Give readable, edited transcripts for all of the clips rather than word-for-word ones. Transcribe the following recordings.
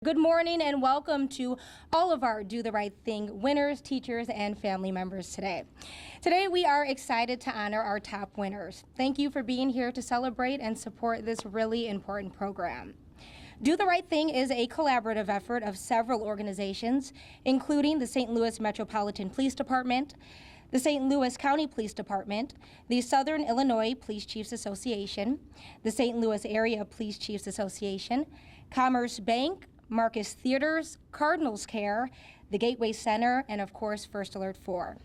Good morning and welcome to all of our Do the Right Thing winners, teachers, and family members today. Today we are excited to honor our top winners. Thank you for being here to celebrate and support this really important program. Do the Right Thing is a collaborative effort of several organizations, including the St. Louis Metropolitan Police Department, the St. Louis County Police Department, the Southern Illinois Police Chiefs Association, the St. Louis Area Police Chiefs Association, Commerce Bank, Marcus Theaters, Cardinals Care, the Gateway Center, and of course, First Alert 4.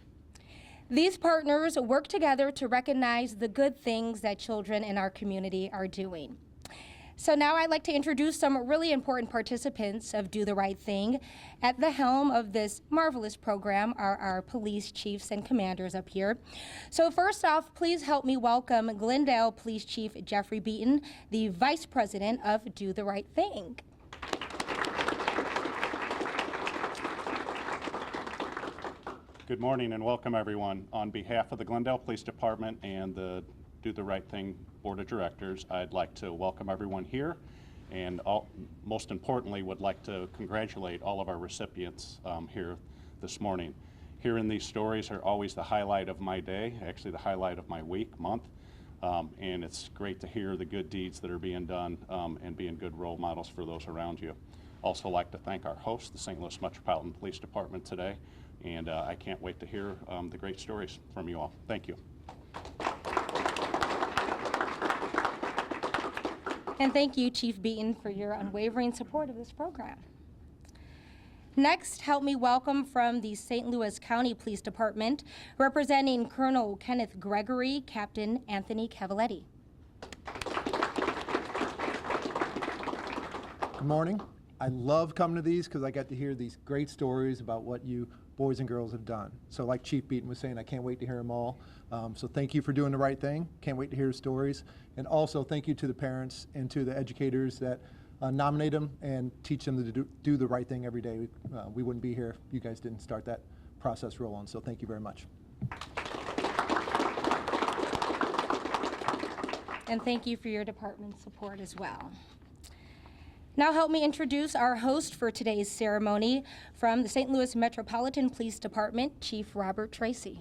These partners work together to recognize the good things that children in our community are doing. So now I'd like to introduce some really important participants of Do the Right Thing. At the helm of this marvelous program are our police chiefs and commanders up here. So first off, please help me welcome Glendale Police Chief Jeffrey Beaton, the Vice President of Do the Right Thing. Good morning and welcome everyone. On behalf of the Glendale Police Department and the Do the Right Thing Board of Directors, I'd like to welcome everyone here and most importantly would like to congratulate all of our recipients here this morning. Hearing these stories are always the highlight of my day, actually the highlight of my week, month, and it's great to hear the good deeds that are being done and being good role models for those around you. Also like to thank our host, the St. Louis Metropolitan Police Department today. And I can't wait to hear the great stories from you all. Thank you. And thank you, Chief Beaton, for your unwavering support of this program. Next, help me welcome from the St. Louis County Police Department, representing Colonel Kenneth Gregory, Captain Anthony Cavaletti. Good morning. I love coming to these because I get to hear these great stories about what you boys and girls have done. So like Chief Beaton was saying, I can't wait to hear them all. So thank you for doing the right thing. Can't wait to hear the stories. And also thank you to the parents and to the educators that nominate them and teach them to do the right thing every day. We wouldn't be here if you guys didn't start that process rolling. So thank you very much. And thank you for your department's support as well. Now help me introduce our host for today's ceremony from the St. Louis Metropolitan Police Department, Chief Robert Tracy.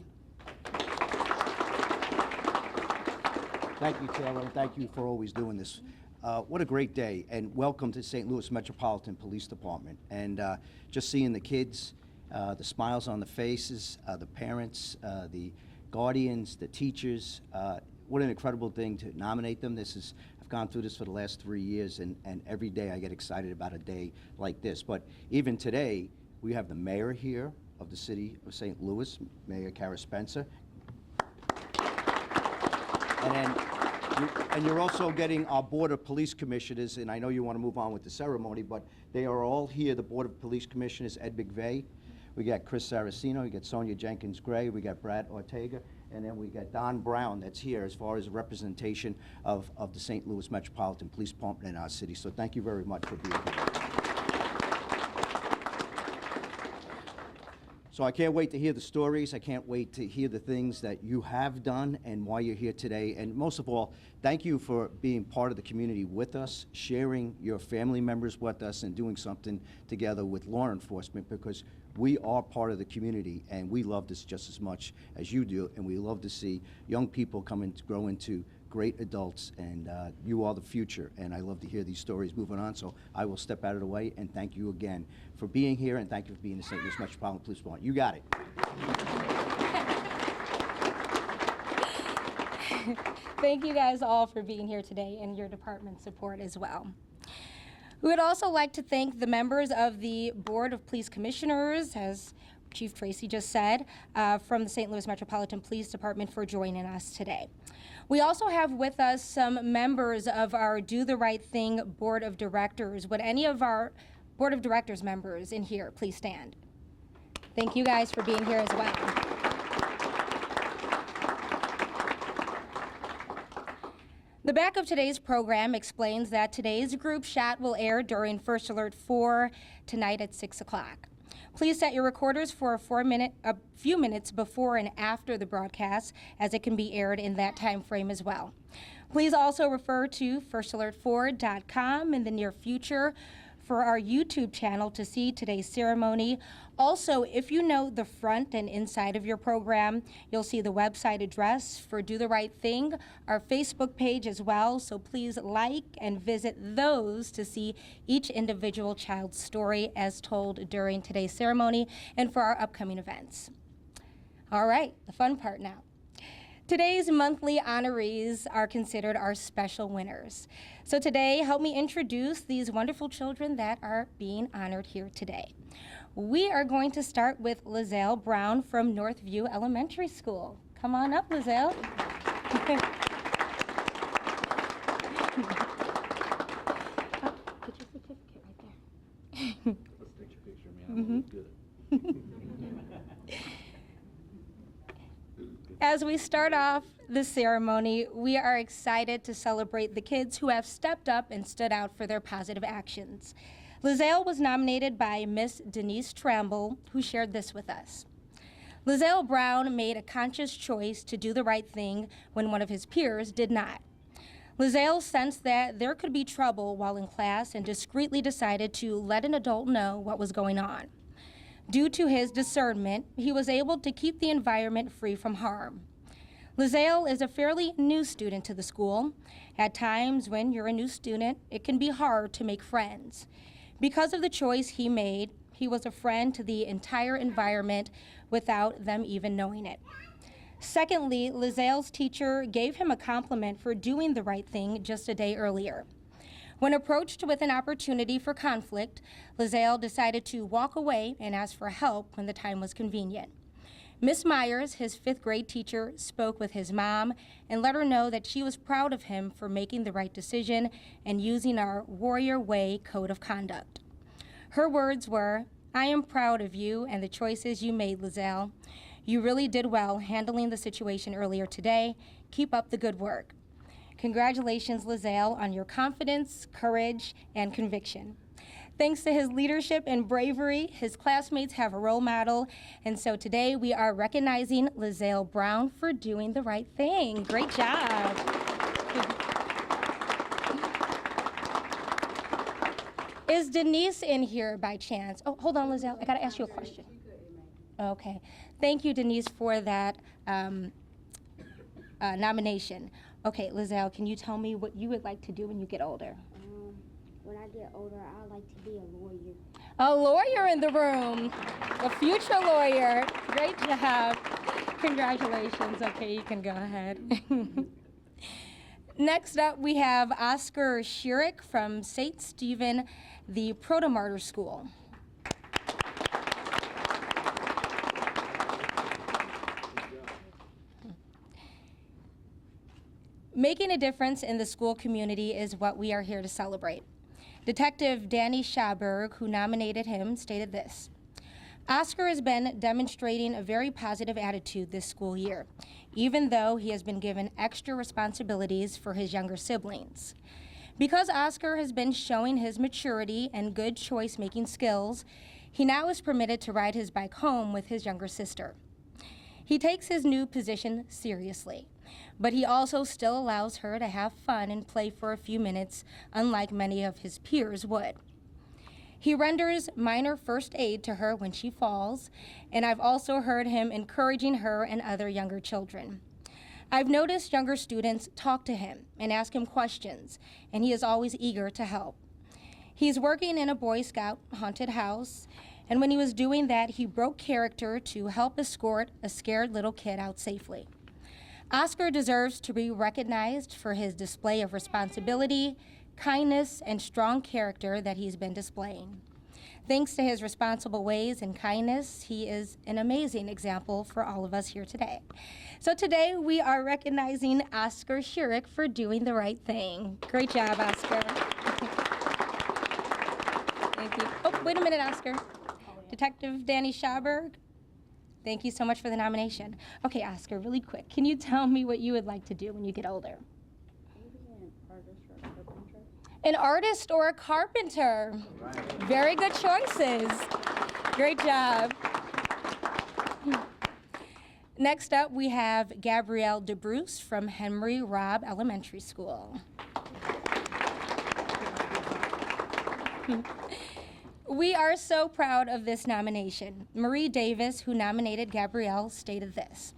Thank you, Taylor, and thank you for always doing this. What a great day, and welcome to St. Louis Metropolitan Police Department. And just seeing the kids, the smiles on the faces, the parents, the guardians, the teachers, what an incredible thing to nominate them. I've gone through this for the last 3 years, and every day I get excited about a day like this. But even today, we have the mayor here of the city of St. Louis, Mayor Kara Spencer. And you're also getting our Board of Police Commissioners, and I know you want to move on with the ceremony, but they are all here. The Board of Police Commissioners, Ed McVeigh, we got Chris Saraceno, we got Sonia Jenkins-Gray, we got Brad Ortega, and then we got Don Brown that's here as far as representation of the St. Louis Metropolitan Police Department in our city. So thank you very much for being here. So I can't wait to hear the stories. I can't wait to hear the things that you have done and why you're here today. And most of all, thank you for being part of the community with us, sharing your family members with us, and doing something together with law enforcement, because we are part of the community and we love this just as much as you do. And we love to see young people come and grow into great adults, and you are the future, and I love to hear these stories moving on. So I will step out of the way and thank you again for being here, and thank you for being the St. Louis Metropolitan Police Department. You got it. Thank you guys all for being here today and your department's support as well. We would also like to thank the members of the Board of Police Commissioners, as Chief Tracy just said, from the St. Louis Metropolitan Police Department for joining us today. We also have with us some members of our Do the Right Thing Board of Directors. Would any of our Board of Directors members in here please stand? Thank you guys for being here as well. The back of today's program explains that today's group chat will air during First Alert 4 tonight at 6 o'clock. Please set your recorders for a few minutes before and after the broadcast, as it can be aired in that time frame as well. Please also refer to firstalert4.com in the near future for our YouTube channel to see today's ceremony. Also, if you know the front and inside of your program, you'll see the website address for Do the Right Thing, our Facebook page as well, so please like and visit those to see each individual child's story as told during today's ceremony and for our upcoming events. All right, the fun part now. Today's monthly honorees are considered our special winners. So today, help me introduce these wonderful children that are being honored here today. We are going to start with Lizelle Brown from Northview Elementary School. Come on up, Lizelle. Put your certificate right there. Let's take your picture, man. Good. As we start off the ceremony, we are excited to celebrate the kids who have stepped up and stood out for their positive actions. Lizelle was nominated by Miss Denise Tramble, who shared this with us. Lizelle Brown made a conscious choice to do the right thing when one of his peers did not. Lizelle sensed that there could be trouble while in class and discreetly decided to let an adult know what was going on. Due to his discernment, he was able to keep the environment free from harm. Lizelle is a fairly new student to the school. At times when you're a new student, it can be hard to make friends. Because of the choice he made, he was a friend to the entire environment without them even knowing it. Secondly, Lizelle's teacher gave him a compliment for doing the right thing just a day earlier. When approached with an opportunity for conflict, Lizelle decided to walk away and ask for help when the time was convenient. Miss Myers, his 5th grade teacher, spoke with his mom and let her know that she was proud of him for making the right decision and using our Warrior Way code of conduct. Her words were, "I am proud of you and the choices you made, Lizelle. You really did well handling the situation earlier today. Keep up the good work." Congratulations, Lizelle, on your confidence, courage, and conviction. Thanks to his leadership and bravery, his classmates have a role model, and so today we are recognizing Lizelle Brown for doing the right thing. Great job. Is Denise in here by chance? Oh, hold on, Lizelle, I gotta ask you a question. Okay, thank you, Denise, for that nomination. Okay, Lizelle, can you tell me what you would like to do when you get older? When I get older, I'd like to be a lawyer. A lawyer in the room, a future lawyer. Great job. Congratulations. Okay, you can go ahead. Next up, we have Oscar Schierick from St. Stephen, the Proto-Martyr School. Making a difference in the school community is what we are here to celebrate. Detective Danny Schaberg, who nominated him, stated this: Oscar has been demonstrating a very positive attitude this school year, even though he has been given extra responsibilities for his younger siblings. Because Oscar has been showing his maturity and good choice-making skills, he now is permitted to ride his bike home with his younger sister. He takes his new position seriously, but he also still allows her to have fun and play for a few minutes, unlike many of his peers would. He renders minor first aid to her when she falls, and I've also heard him encouraging her and other younger children. I've noticed younger students talk to him and ask him questions, and he is always eager to help. He's working in a Boy Scout haunted house, and when he was doing that, he broke character to help escort a scared little kid out safely. Oscar deserves to be recognized for his display of responsibility, kindness, and strong character that he's been displaying. Thanks to his responsible ways and kindness, he is an amazing example for all of us here today. So today we are recognizing Oscar Schierick for doing the right thing. Great job, Oscar. Thank you. Oh, wait a minute, Oscar. Detective Danny Schaberg, thank you so much for the nomination. Okay, Oscar, really quick, can you tell me what you would like to do when you get older? An artist or a carpenter. Very good choices. Great job. Next up, we have Gabrielle DeBruce from Henry Robb Elementary School. We are so proud of this nomination. Marie Davis, who nominated Gabrielle, stated this: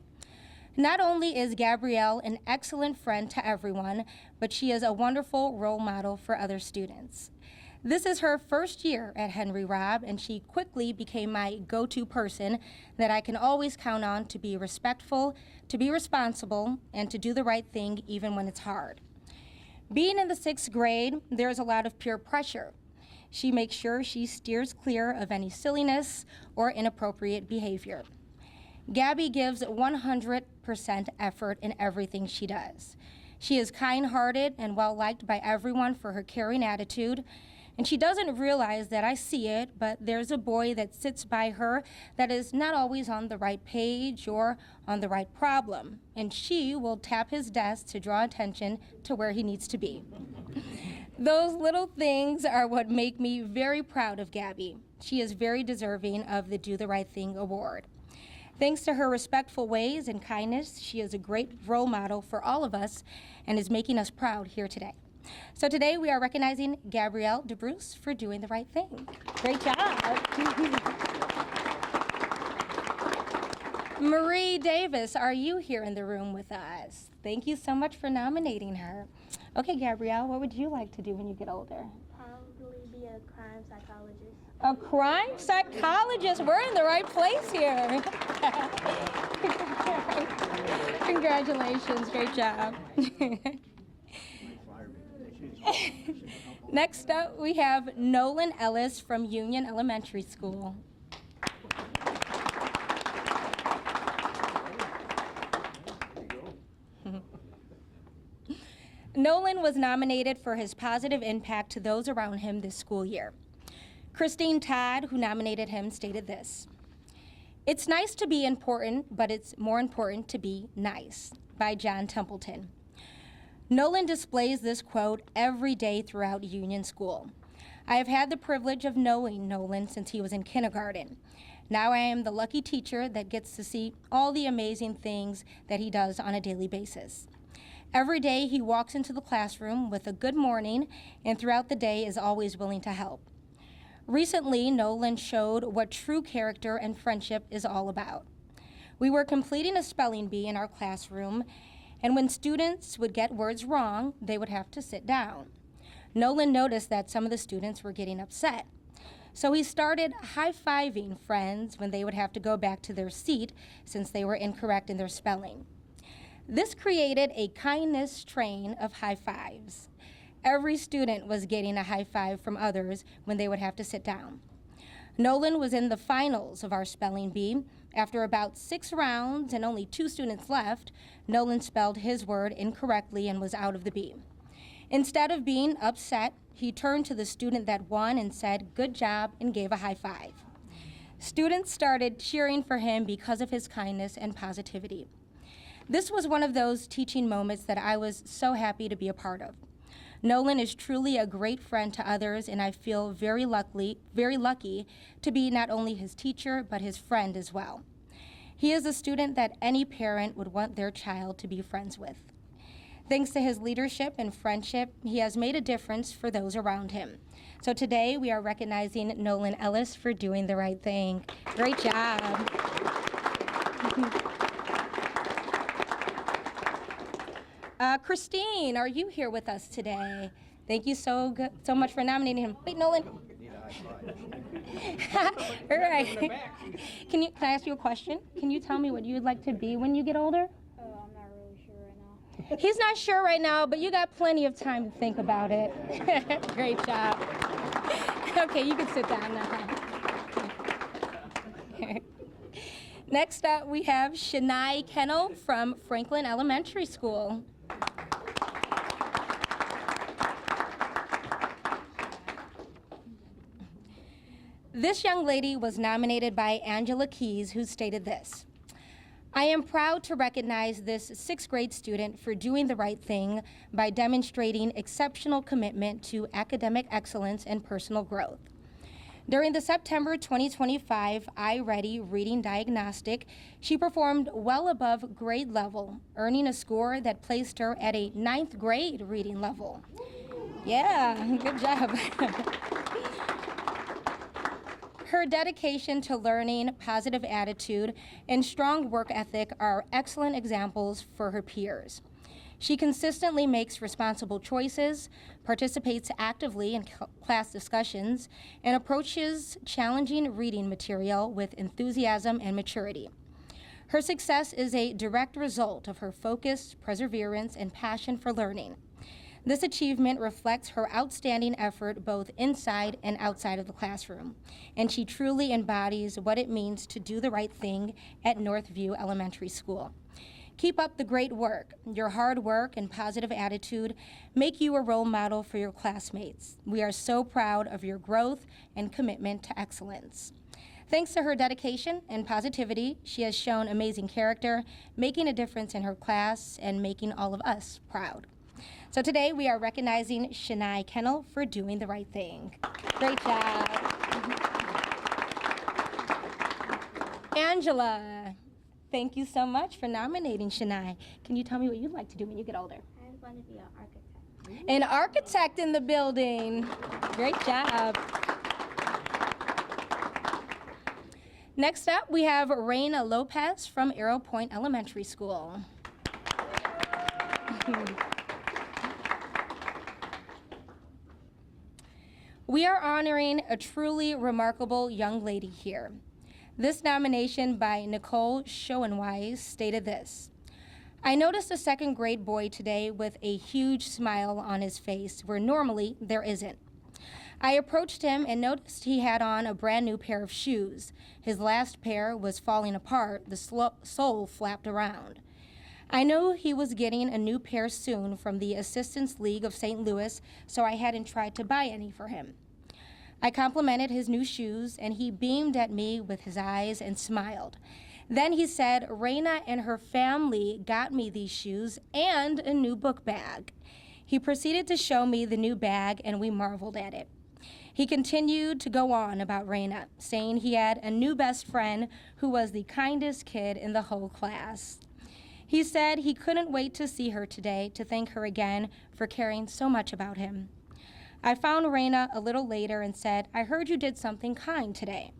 "Not only is Gabrielle an excellent friend to everyone, but she is a wonderful role model for other students. This is her first year at Henry Robb, and she quickly became my go-to person that I can always count on to be respectful, to be responsible, and to do the right thing even when it's hard. Being in the 6th grade, there's a lot of peer pressure. She makes sure she steers clear of any silliness or inappropriate behavior. Gabby gives 100% effort in everything she does. She is kind-hearted and well-liked by everyone for her caring attitude, and she doesn't realize that I see it, but there's a boy that sits by her that is not always on the right page or on the right problem, and she will tap his desk to draw attention to where he needs to be. Those little things are what make me very proud of Gabby. She is very deserving of the Do the Right Thing award. Thanks to her respectful ways and kindness, she is a great role model for all of us and is making us proud here today. So today we are recognizing Gabrielle DeBruce for doing the right thing. Great job. Marie Davis, are you here in the room with us? Thank you so much for nominating her. Okay, Gabrielle, what would you like to do when you get older? Probably be a crime psychologist. A crime psychologist. We're in the right place here. Congratulations, great job. Next up, we have Nolan Ellis from Union Elementary School. Nolan was nominated for his positive impact to those around him this school year. Christine Todd, who nominated him, stated this: "It's nice to be important, but it's more important to be nice," by John Templeton. Nolan displays this quote every day throughout Union School. I have had the privilege of knowing Nolan since he was in kindergarten. Now I am the lucky teacher that gets to see all the amazing things that he does on a daily basis. Every day he walks into the classroom with a good morning, and throughout the day is always willing to help. Recently, Nolan showed what true character and friendship is all about. We were completing a spelling bee in our classroom, and when students would get words wrong, they would have to sit down. Nolan noticed that some of the students were getting upset. So he started high-fiving friends when they would have to go back to their seat since they were incorrect in their spelling. This created a kindness train of high fives. Every student was getting a high five from others when they would have to sit down. Nolan was in the finals of our spelling bee. After about 6 rounds and only 2 students left, Nolan spelled his word incorrectly and was out of the bee. Instead of being upset, he turned to the student that won and said, "Good job," and gave a high five. Students started cheering for him because of his kindness and positivity. This was one of those teaching moments that I was so happy to be a part of. Nolan is truly a great friend to others, and I feel very lucky to be not only his teacher, but his friend as well. He is a student that any parent would want their child to be friends with. Thanks to his leadership and friendship, he has made a difference for those around him. So today we are recognizing Nolan Ellis for doing the right thing. Great job. Christine, are you here with us today? Thank you so much for nominating him. Wait, Nolan. All right. Can I ask you a question? Can you tell me what you'd like to be when you get older? I'm not really sure right now. He's not sure right now, but you got plenty of time to think about it. Great job. Okay, you can sit down now. Next up, we have Shania Kennel from Franklin Elementary School. This young lady was nominated by Angela Keys, who stated this: I am proud to recognize this 6th grade student for doing the right thing by demonstrating exceptional commitment to academic excellence and personal growth. During the September 2025 iReady reading diagnostic, she performed well above grade level, earning a score that placed her at a 9th grade reading level. Yeah, good job. Her dedication to learning, positive attitude, and strong work ethic are excellent examples for her peers. She consistently makes responsible choices, participates actively in class discussions, and approaches challenging reading material with enthusiasm and maturity. Her success is a direct result of her focus, perseverance, and passion for learning. This achievement reflects her outstanding effort both inside and outside of the classroom, and she truly embodies what it means to do the right thing at Northview Elementary School. Keep up the great work. Your hard work and positive attitude make you a role model for your classmates. We are so proud of your growth and commitment to excellence. Thanks to her dedication and positivity, she has shown amazing character, making a difference in her class and making all of us proud. So today we are recognizing Shania Kennel for doing the right thing. Great job. Angela, thank you so much for nominating Shania. Can you tell me what you'd like to do when you get older? I want to be an architect. An architect in the building. Great job. Next up, we have Raina Lopez from Arrow Point Elementary School. We are honoring a truly remarkable young lady here. This nomination by Nicole Schoenwise stated this: I noticed a second grade boy today with a huge smile on his face where normally there isn't. I approached him and noticed he had on a brand new pair of shoes. His last pair was falling apart, the sole flapped around. I knew he was getting a new pair soon from the Assistance League of St. Louis, so I hadn't tried to buy any for him. I complimented his new shoes, and he beamed at me with his eyes and smiled. Then he said, Raina and her family got me these shoes and a new book bag. He proceeded to show me the new bag, and we marveled at it. He continued to go on about Raina, saying he had a new best friend who was the kindest kid in the whole class. He said he couldn't wait to see her today to thank her again for caring so much about him. I found Raina a little later and said, I heard you did something kind today.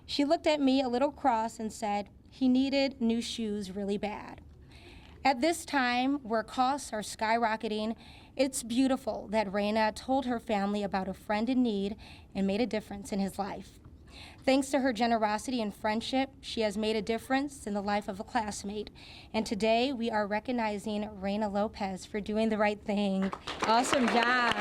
She looked at me a little cross and said he needed new shoes really bad. At this time, where costs are skyrocketing, it's beautiful that Raina told her family about a friend in need and made a difference in his life. Thanks to her generosity and friendship, she has made a difference in the life of a classmate. And today, we are recognizing Raina Lopez for doing the right thing. Awesome job.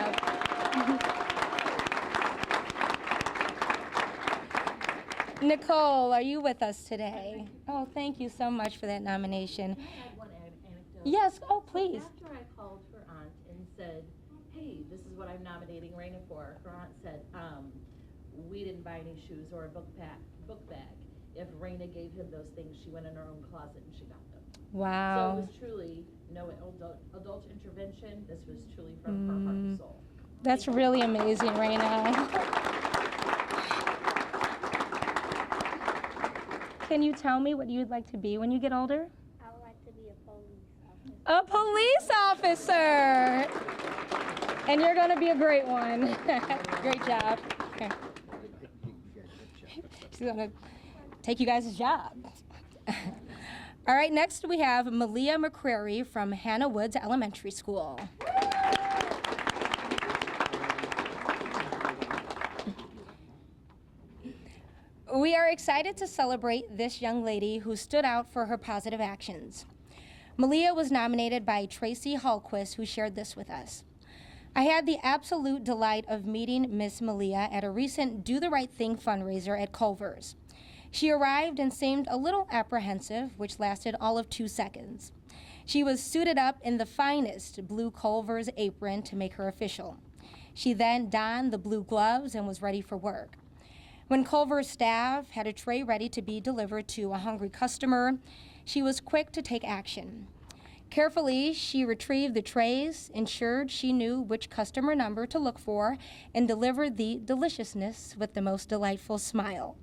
Nicole, are you with us today? Oh, thank you so much for that nomination. Can I add one anecdote? Yes, oh, please. After I called her aunt and said, hey, this is what I'm nominating Raina for, her aunt said, we didn't buy any shoes or a book bag. If Raina gave him those things, she went in her own closet and she got them. Wow. So it was truly no adult intervention. This was truly from her heart and soul. That's really amazing, Raina. Can you tell me what you'd like to be when you get older? I would like to be a police officer. A police officer. And you're going to be a great one. Great job. Okay. She's going to take you guys' job. All right, next we have Malia McCrary from Hannah Woods Elementary School. We are excited to celebrate this young lady who stood out for her positive actions. Malia was nominated by Tracy Hallquist, who shared this with us. I had the absolute delight of meeting Miss Malia at a recent Do the Right Thing fundraiser at Culver's. She arrived and seemed a little apprehensive, which lasted all of 2 seconds. She was suited up in the finest blue Culver's apron to make her official. She then donned the blue gloves and was ready for work. When Culver's staff had a tray ready to be delivered to a hungry customer, she was quick to take action. Carefully, she retrieved the trays, ensured she knew which customer number to look for, and delivered the deliciousness with the most delightful smile.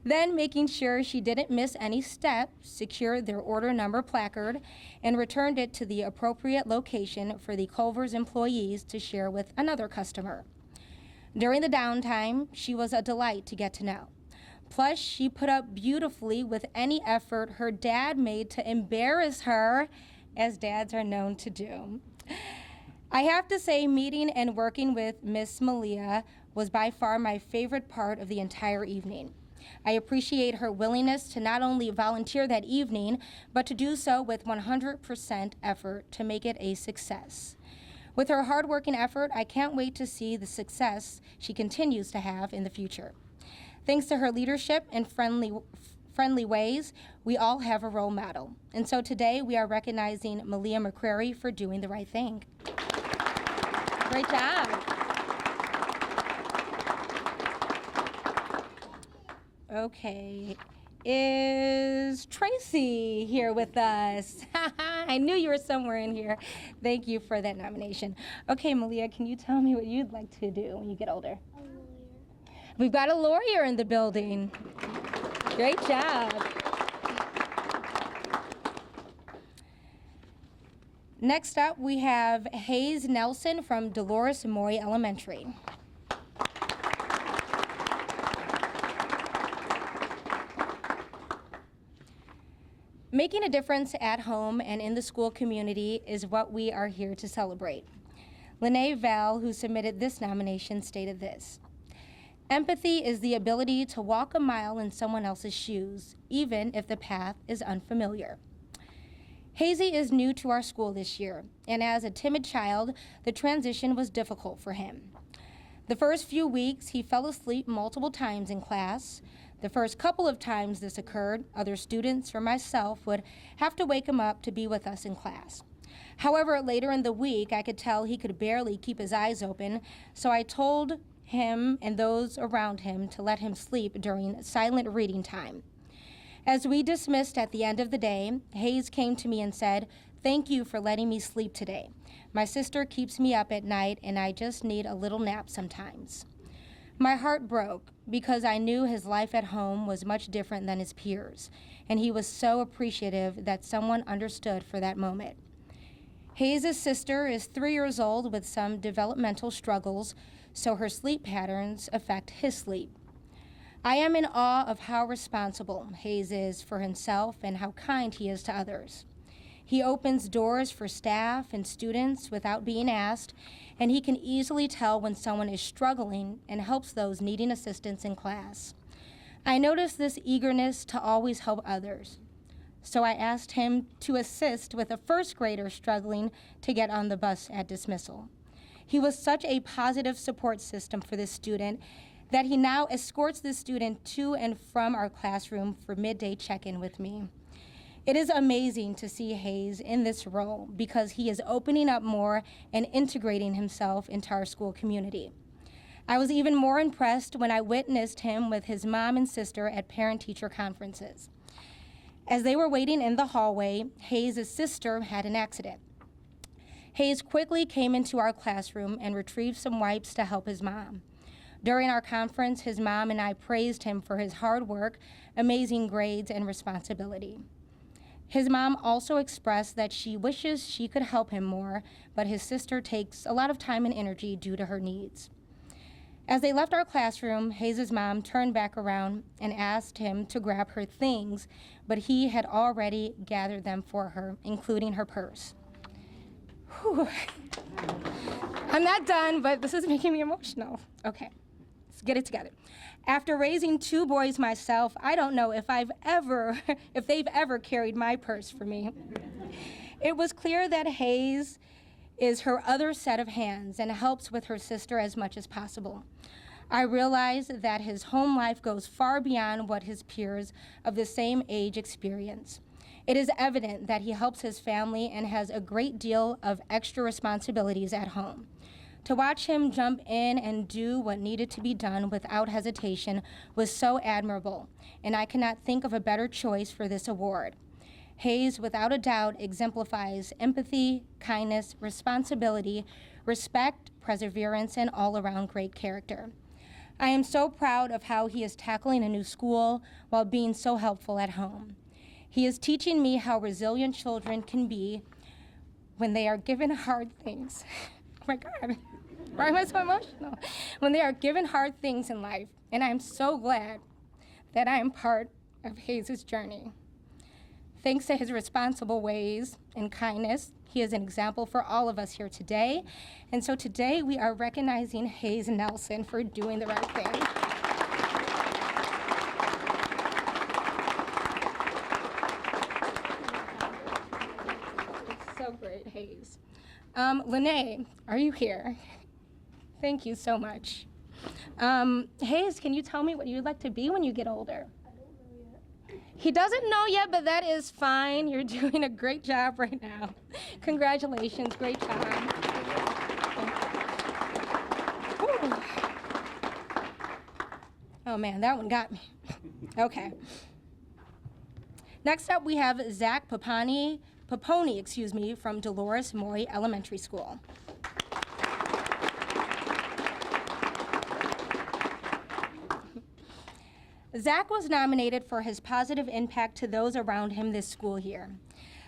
Then, making sure she didn't miss any step, secured their order number placard and returned it to the appropriate location for the Culver's employees to share with another customer. During the downtime, she was a delight to get to know. Plus, she put up beautifully with any effort her dad made to embarrass her, as dads are known to do. I have to say, meeting and working with Miss Malia was by far my favorite part of the entire evening. I appreciate her willingness to not only volunteer that evening, but to do so with 100% effort to make it a success. With her hard-working effort, I can't wait to see the success she continues to have in the future. Thanks to her leadership and friendly ways, we all have a role model. And so today we are recognizing Malia McCrary for doing the right thing. Great job. Okay, is Tracy here with us? I knew you were somewhere in here. Thank you for that nomination. Okay, Malia, can you tell me what you'd like to do when you get older? A lawyer. We've got a lawyer in the building. Great job. Next up, we have Hayes Nelson from Dolores Moy Elementary. Making a difference at home and in the school community is what we are here to celebrate. Lene Val, who submitted this nomination, stated this: empathy is the ability to walk a mile in someone else's shoes, even if the path is unfamiliar. Hazy is new to our school this year, and as a timid child, the transition was difficult for him. The first few weeks, he fell asleep multiple times in class. The first couple of times this occurred, other students or myself would have to wake him up to be with us in class. However, later in the week, I could tell he could barely keep his eyes open, so I told him and those around him to let him sleep during silent reading time. As we dismissed at the end of the day, Hayes came to me and said, "Thank you for letting me sleep today. My sister keeps me up at night and I just need a little nap sometimes." My heart broke because I knew his life at home was much different than his peers, and he was so appreciative that someone understood for that moment. Hayes' sister is 3 years old with some developmental struggles, so her sleep patterns affect his sleep. I am in awe of how responsible Hayes is for himself and how kind he is to others. He opens doors for staff and students without being asked, and he can easily tell when someone is struggling and helps those needing assistance in class. I noticed this eagerness to always help others, so I asked him to assist with a first grader struggling to get on the bus at dismissal. He was such a positive support system for this student that he now escorts this student to and from our classroom for midday check-in with me. It is amazing to see Hayes in this role because he is opening up more and integrating himself into our school community. I was even more impressed when I witnessed him with his mom and sister at parent-teacher conferences. As they were waiting in the hallway, Hayes' sister had an accident. Hayes quickly came into our classroom and retrieved some wipes to help his mom. During our conference, his mom and I praised him for his hard work, amazing grades, and responsibility. His mom also expressed that she wishes she could help him more, but his sister takes a lot of time and energy due to her needs. As they left our classroom, Hayes' mom turned back around and asked him to grab her things, but he had already gathered them for her, including her purse. Whew. I'm not done, but this is making me emotional. Okay, let's get it together. After raising 2 boys myself, I don't know if they've ever carried my purse for me. It was clear that Hayes is her other set of hands and helps with her sister as much as possible. I realize that his home life goes far beyond what his peers of the same age experience. It is evident that he helps his family and has a great deal of extra responsibilities at home. To watch him jump in and do what needed to be done without hesitation was so admirable, and I cannot think of a better choice for this award. Hayes, without a doubt, exemplifies empathy, kindness, responsibility, respect, perseverance, and all-around great character. I am so proud of how he is tackling a new school while being so helpful at home. He is teaching me how resilient children can be when they are given hard things. Oh my God, why am I so emotional? When they are given hard things in life, and I am so glad that I am part of Hayes' journey. Thanks to his responsible ways and kindness, he is an example for all of us here today. And so today we are recognizing Hayes Nelson for doing the right thing. It's so great, Hayes. Lene, are you here? Thank you so much. Hayes, can you tell me what you'd like to be when you get older? He doesn't know yet, but that is fine. You're doing a great job right now. Congratulations, great job. Whew. Oh man, that one got me. Okay. Next up, we have Zach Paponi, from Dolores Moy Elementary School. Zach was nominated for his positive impact to those around him this school year.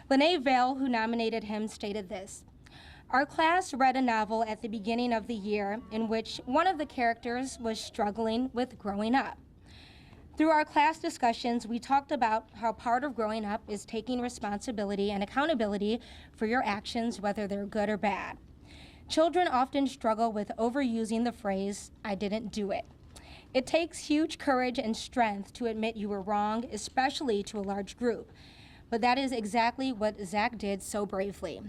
Lene Vale, who nominated him, stated this: "Our class read a novel at the beginning of the year in which one of the characters was struggling with growing up. Through our class discussions, we talked about how part of growing up is taking responsibility and accountability for your actions, whether they're good or bad. Children often struggle with overusing the phrase, 'I didn't do it.' It takes huge courage and strength to admit you were wrong, especially to a large group. But that is exactly what Zach did so bravely.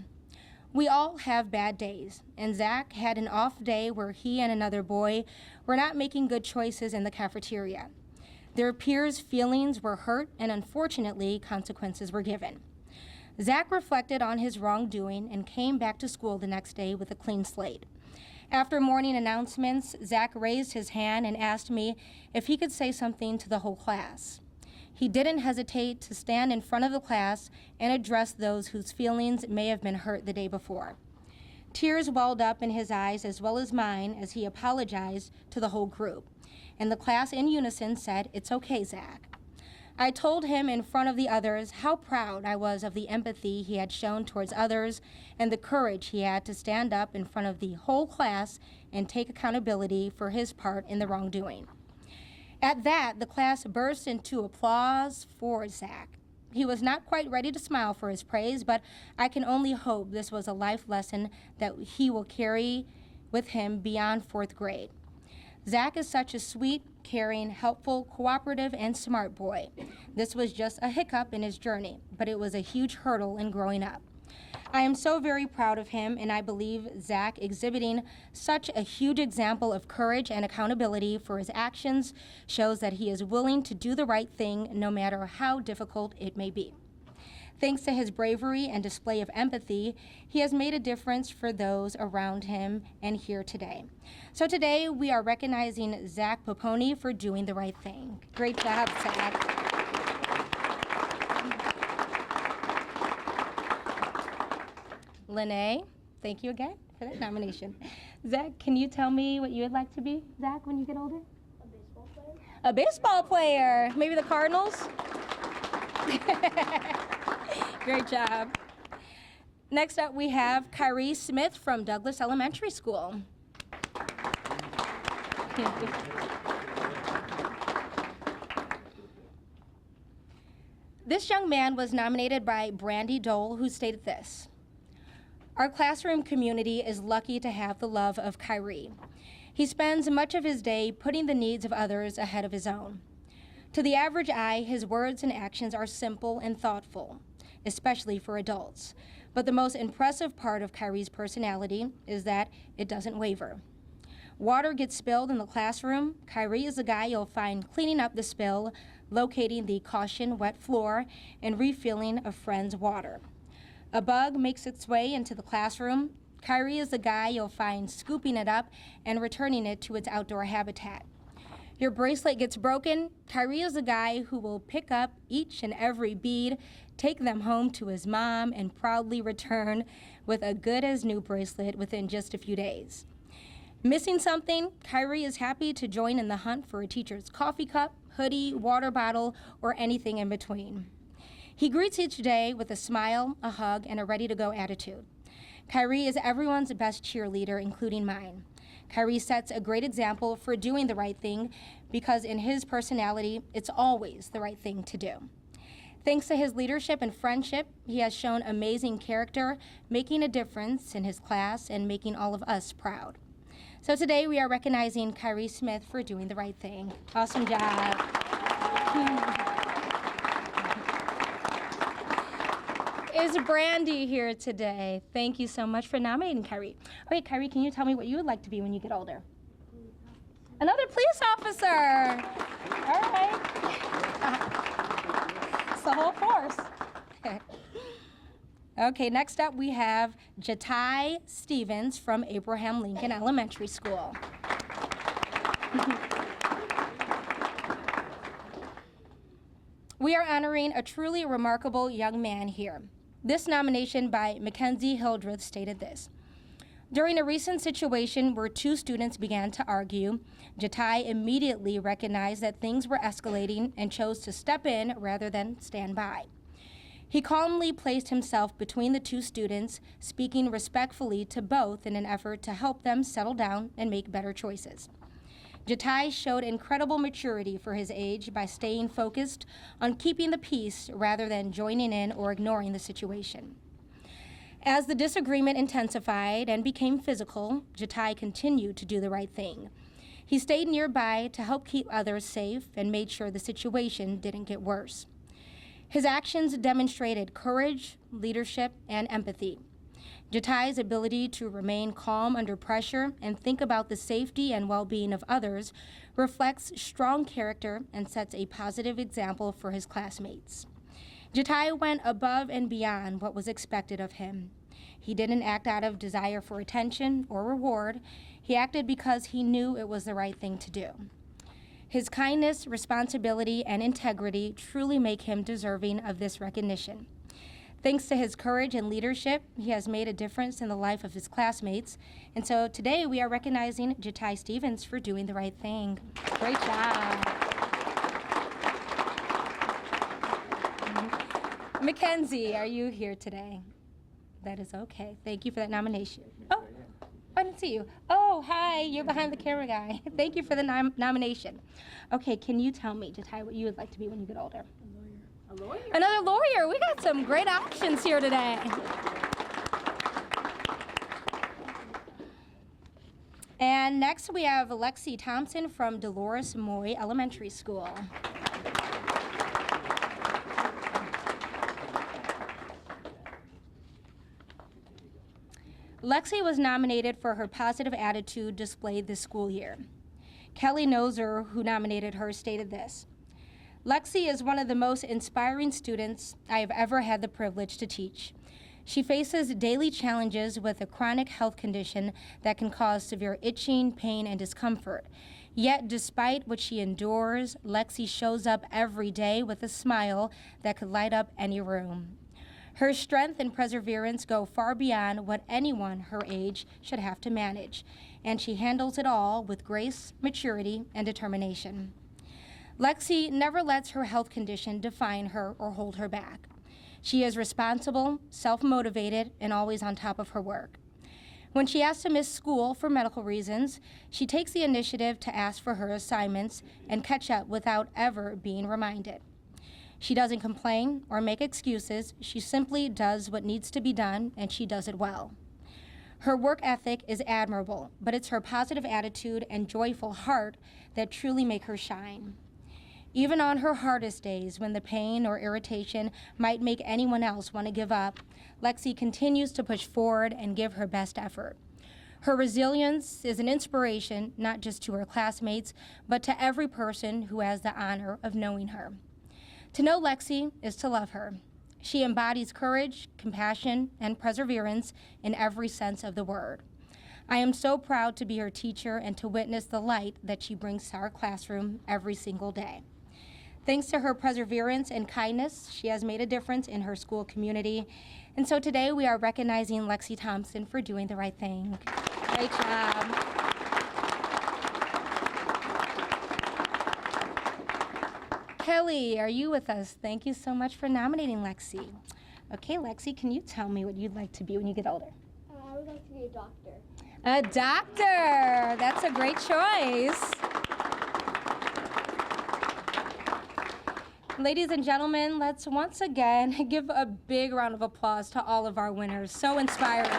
We all have bad days, and Zach had an off day where he and another boy were not making good choices in the cafeteria. Their peers' feelings were hurt, and unfortunately, consequences were given. Zach reflected on his wrongdoing and came back to school the next day with a clean slate. After morning announcements, Zach raised his hand and asked me if he could say something to the whole class. He didn't hesitate to stand in front of the class and address those whose feelings may have been hurt the day before. Tears welled up in his eyes as well as mine as he apologized to the whole group, and the class in unison said, 'It's okay, Zach.' I told him in front of the others how proud I was of the empathy he had shown towards others and the courage he had to stand up in front of the whole class and take accountability for his part in the wrongdoing. At that, the class burst into applause for Zach. He was not quite ready to smile for his praise, but I can only hope this was a life lesson that he will carry with him beyond 4th grade. Zach is such a sweet, caring, helpful, cooperative, and smart boy. This was just a hiccup in his journey, but it was a huge hurdle in growing up. I am so very proud of him, and I believe Zach exhibiting such a huge example of courage and accountability for his actions shows that he is willing to do the right thing no matter how difficult it may be. Thanks to his bravery and display of empathy, he has made a difference for those around him and here today. So today, we are recognizing Zach Paponi for doing the right thing. Great job, Zach. Lene, thank you again for that nomination. Zach, can you tell me what you would like to be, Zach, when you get older? A baseball player? A baseball player. Maybe the Cardinals? Great job. Next up, we have Kyrie Smith from Douglas Elementary School. This young man was nominated by Brandy Dole, who stated this: "Our classroom community is lucky to have the love of Kyrie. He spends much of his day putting the needs of others ahead of his own. To the average eye, his words and actions are simple and thoughtful, especially for adults. But the most impressive part of Kyrie's personality is that it doesn't waver. Water gets spilled in the classroom, Kyrie is the guy you'll find cleaning up the spill, locating the caution wet floor, and refilling a friend's water. A bug makes its way into the classroom, Kyrie is the guy you'll find scooping it up and returning it to its outdoor habitat. Your bracelet gets broken, Kyrie is the guy who will pick up each and every bead, take them home to his mom, and proudly return with a good-as-new bracelet within just a few days. Missing something, Kyrie is happy to join in the hunt for a teacher's coffee cup, hoodie, water bottle, or anything in between. He greets each day with a smile, a hug, and a ready-to-go attitude. Kyrie is everyone's best cheerleader, including mine. Kyrie sets a great example for doing the right thing because in his personality, it's always the right thing to do. Thanks to his leadership and friendship, he has shown amazing character, making a difference in his class and making all of us proud. So today we are recognizing Kyrie Smith for doing the right thing. Awesome job. Is Brandy here today? Thank you so much for nominating Kyrie. Okay, Kyrie, can you tell me what you would like to be when you get older? Another police officer. All right. It's the whole force. Okay, next up we have Jatai Stevens from Abraham Lincoln Elementary School. We are honoring a truly remarkable young man here. This nomination by Mackenzie Hildreth stated this: during a recent situation where two students began to argue, Jatai immediately recognized that things were escalating and chose to step in rather than stand by. He calmly placed himself between the two students, speaking respectfully to both in an effort to help them settle down and make better choices. Jatai showed incredible maturity for his age by staying focused on keeping the peace rather than joining in or ignoring the situation. As the disagreement intensified and became physical, Jatai continued to do the right thing. He stayed nearby to help keep others safe and made sure the situation didn't get worse. His actions demonstrated courage, leadership, and empathy. Jatai's ability to remain calm under pressure and think about the safety and well-being of others reflects strong character and sets a positive example for his classmates. Jatai went above and beyond what was expected of him. He didn't act out of desire for attention or reward. He acted because he knew it was the right thing to do. His kindness, responsibility, and integrity truly make him deserving of this recognition. Thanks to his courage and leadership, he has made a difference in the life of his classmates. And so today we are recognizing Jatai Stevens for doing the right thing. Great job. Mackenzie, are you here today? That is okay. Thank you for that nomination. Oh, I didn't see you. Oh, hi, you're behind the camera guy. Thank you for the nomination. Okay, can you tell me, Jatai, what you would like to be when you get older? A lawyer. Another lawyer. We got some great options here today. And next we have Lexi Thompson from Dolores Moy Elementary School. Lexi was nominated for her positive attitude displayed this school year. Kelly Noser, who nominated her, stated this: Lexi is one of the most inspiring students I have ever had the privilege to teach. She faces daily challenges with a chronic health condition that can cause severe itching, pain, and discomfort. Yet, despite what she endures, Lexi shows up every day with a smile that could light up any room. Her strength and perseverance go far beyond what anyone her age should have to manage, and she handles it all with grace, maturity, and determination. Lexi never lets her health condition define her or hold her back. She is responsible, self-motivated, and always on top of her work. When she has to miss school for medical reasons, she takes the initiative to ask for her assignments and catch up without ever being reminded. She doesn't complain or make excuses. She simply does what needs to be done, and she does it well. Her work ethic is admirable, but it's her positive attitude and joyful heart that truly make her shine. Even on her hardest days, when the pain or irritation might make anyone else want to give up, Lexi continues to push forward and give her best effort. Her resilience is an inspiration not just to her classmates, but to every person who has the honor of knowing her. To know Lexi is to love her. She embodies courage, compassion, and perseverance in every sense of the word. I am so proud to be her teacher and to witness the light that she brings to our classroom every single day. Thanks to her perseverance and kindness, she has made a difference in her school community. And so today we are recognizing Lexi Thompson for doing the right thing. Great job. Kelly, are you with us? Thank you so much for nominating Lexi. Okay, Lexi, can you tell me what you'd like to be when you get older? I would like to be a doctor. A doctor. That's a great choice. Ladies and gentlemen, let's once again give a big round of applause to all of our winners. So inspiring.